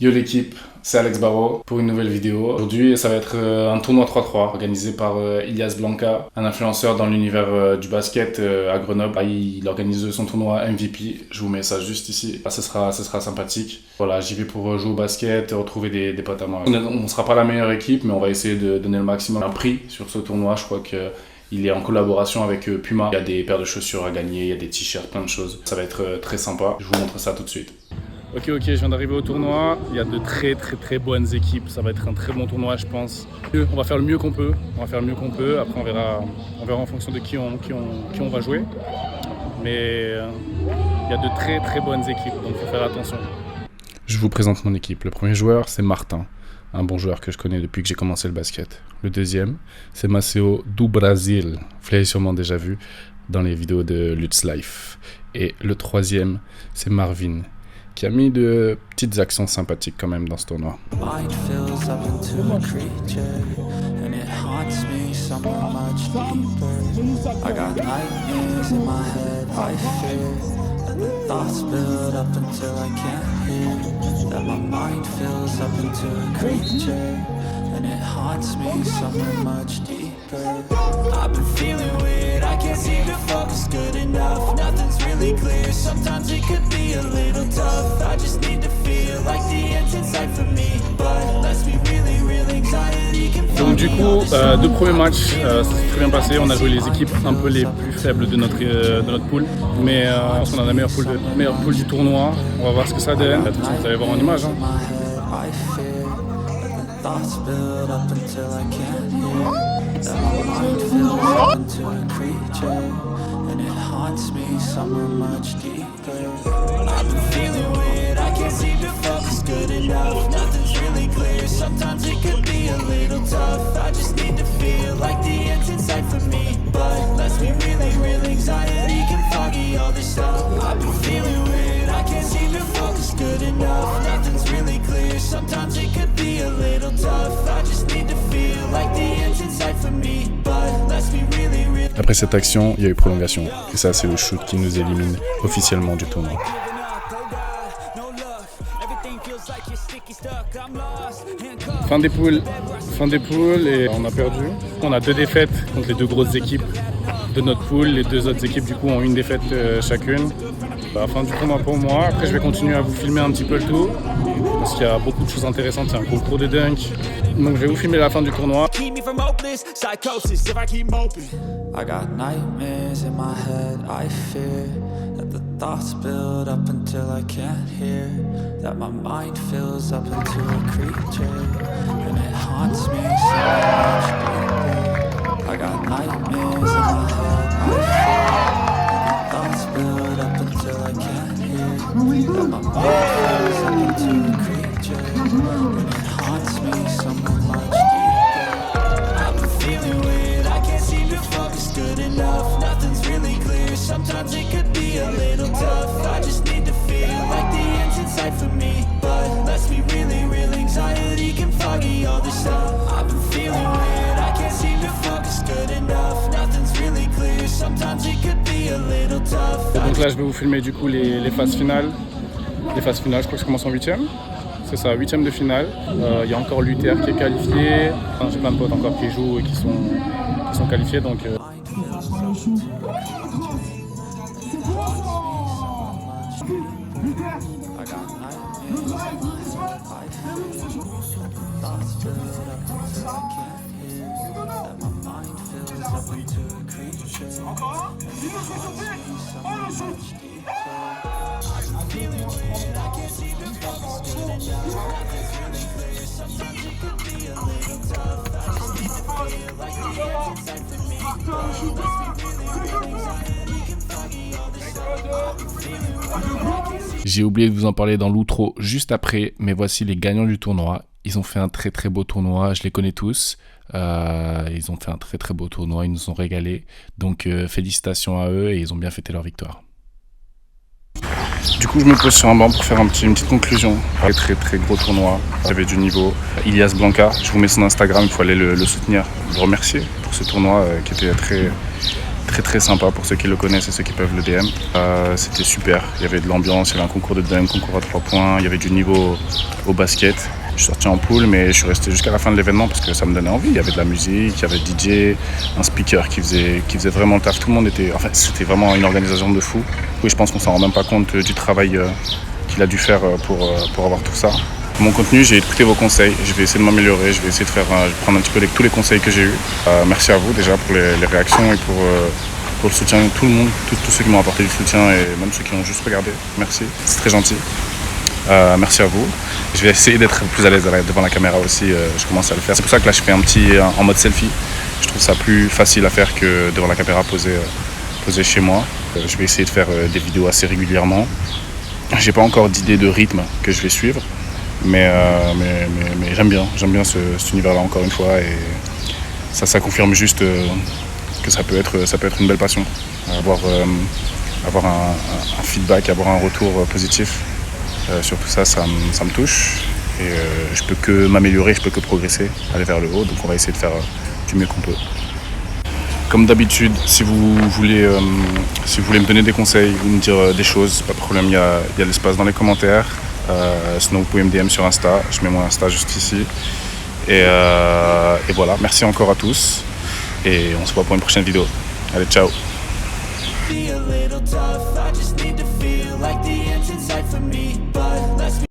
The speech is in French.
Yo l'équipe, c'est Alex Barreau pour une nouvelle vidéo. Aujourd'hui, ça va être un tournoi 3-3 organisé par Ilias Blanca, un influenceur dans l'univers du basket à Grenoble. Il organise son tournoi MVP. Je vous mets ça juste ici. Ce sera sympathique. Voilà, j'y vais pour jouer au basket, retrouver des potes à moi. On ne sera pas la meilleure équipe, mais on va essayer de donner le maximum. Un prix sur ce tournoi, je crois qu'il est en collaboration avec Puma. Il y a des paires de chaussures à gagner, il y a des t-shirts, plein de choses. Ça va être très sympa. Je vous montre ça tout de suite. Ok, je viens d'arriver au tournoi. Il y a de très bonnes équipes. Ça va être un très bon tournoi, je pense. On va faire le mieux qu'on peut. Après, on verra en fonction de qui on va jouer. Mais il y a de très bonnes équipes, donc il faut faire attention. Je vous présente mon équipe. Le premier joueur, c'est Martin, un bon joueur que je connais depuis que j'ai commencé le basket. Le deuxième, c'est Maceo do Brasil. Vous l'avez sûrement déjà vu dans les vidéos de Lutz Life. Et le troisième, c'est Marvin, qui a mis de petites actions sympathiques quand même dans ce tournoi. And it haunts me somewhere much deeper. I've been feeling weird, I can't seem to focus good enough. Nothing's really clear, sometimes it could be a little tough. I just need to feel like the end's in sight for me. But let's be really real, anxiety can. Donc du coup, deux premiers matchs, ça s'est très bien passé. On a joué les équipes un peu les plus faibles de notre pool. Mais je pense qu'on a la meilleure pool du tournoi. On va voir ce que ça donne. Vous allez voir en image. Thoughts build up until I can't hear. That my mind fills up into a creature, and it haunts me somewhere much deeper. I've been feeling weird, I can't seem to focus good enough. Nothing's really clear, sometimes it could be a little tough. I just need to feel like the end's in sight for me. But let's be really real, anxiety can foggy all this stuff. I've been feeling weird, I can't seem to focus good enough. Nothing's really clear, sometimes it could be a little tough. I just need to feel like the end's in sight for me. But let's be really real. Après cette action, il y a eu prolongation. Et ça, c'est le shoot qui nous élimine officiellement du tournoi. Fin des poules et on a perdu. On a 2 défaites contre les 2 grosses équipes de notre pool. Les 2 autres équipes du coup ont une défaite chacune. Bah, fin du tournoi pour moi. Après je vais continuer à vous filmer un petit peu le tout parce qu'il y a beaucoup de choses intéressantes. Il y a un concours de dunk. Donc je vais vous filmer la fin du tournoi. I got nightmares in my head, I fear that the thoughts build up until I can't hear. That my mind fills up into a creature, and it haunts me so much deeper. I got nightmares in my head, I fear that the thoughts build up until I can't hear. That my mind fills up into a creature, and it haunts me so much deeper. I've been feeling weird, I can't seem to focus good enough. Nothing's really clear, sometimes it could be a little tough. I just need to feel like the end's in sight for me. But let's be really real, anxiety can foggy all this stuff. I've been feeling weird, I can't seem to focus good enough. Nothing's really clear, sometimes it could be a little tough. Donc là je vais vous filmer du coup les phases finales. Les phases finales, je crois que ça commence en 8e. C'est ça, 8e de finale. Il y a encore l'UTR qui est qualifié. Enfin, j'ai plein de potes encore qui jouent et qui sont qualifiés. Donc, j'ai oublié de vous en parler dans l'outro juste après, mais voici les gagnants du tournoi. Ils ont fait un très beau tournoi, je les connais tous. Ils ont fait un très beau tournoi, ils nous ont régalé. Donc félicitations à eux et ils ont bien fêté leur victoire. Du coup, je me pose sur un banc pour faire une petite conclusion. Très gros tournoi, j'avais du niveau. Ilias Blanca, je vous mets son Instagram, il faut aller le soutenir, le remercier pour ce tournoi qui était très très sympa pour ceux qui le connaissent et ceux qui peuvent le DM. C'était super, il y avait de l'ambiance, il y avait un concours de dunk, concours à 3 points, il y avait du niveau au basket. Je suis sorti en poule, mais je suis resté jusqu'à la fin de l'événement parce que ça me donnait envie. Il y avait de la musique, il y avait DJ, un speaker qui faisait vraiment le taf. Tout le monde était... En fait, c'était vraiment une organisation de fou. Oui, je pense qu'on s'en rend même pas compte du travail qu'il a dû faire pour avoir tout ça. Mon contenu, j'ai écouté vos conseils. Je vais essayer de m'améliorer. Je vais essayer de prendre un petit peu tous les conseils que j'ai eus. Merci à vous déjà pour les réactions et pour le soutien de tout le monde, tous ceux qui m'ont apporté du soutien et même ceux qui ont juste regardé. Merci, c'est très gentil. Merci à vous. Je vais essayer d'être plus à l'aise devant la caméra aussi, je commence à le faire. C'est pour ça que là je fais un petit en mode selfie. Je trouve ça plus facile à faire que devant la caméra posé chez moi. Je vais essayer de faire des vidéos assez régulièrement. J'ai pas encore d'idée de rythme que je vais suivre, mais j'aime bien cet univers-là encore une fois et ça confirme juste que ça peut être une belle passion. Avoir un feedback, avoir un retour positif. Sur tout ça, ça me touche et je peux que m'améliorer, je peux que progresser, aller vers le haut, donc on va essayer de faire du mieux qu'on peut. Comme d'habitude, si vous voulez me donner des conseils ou me dire des choses, pas de problème, il y a l'espace dans les commentaires. Sinon vous pouvez me DM sur Insta, je mets mon Insta juste ici. Et voilà, merci encore à tous et on se voit pour une prochaine vidéo. Allez, ciao!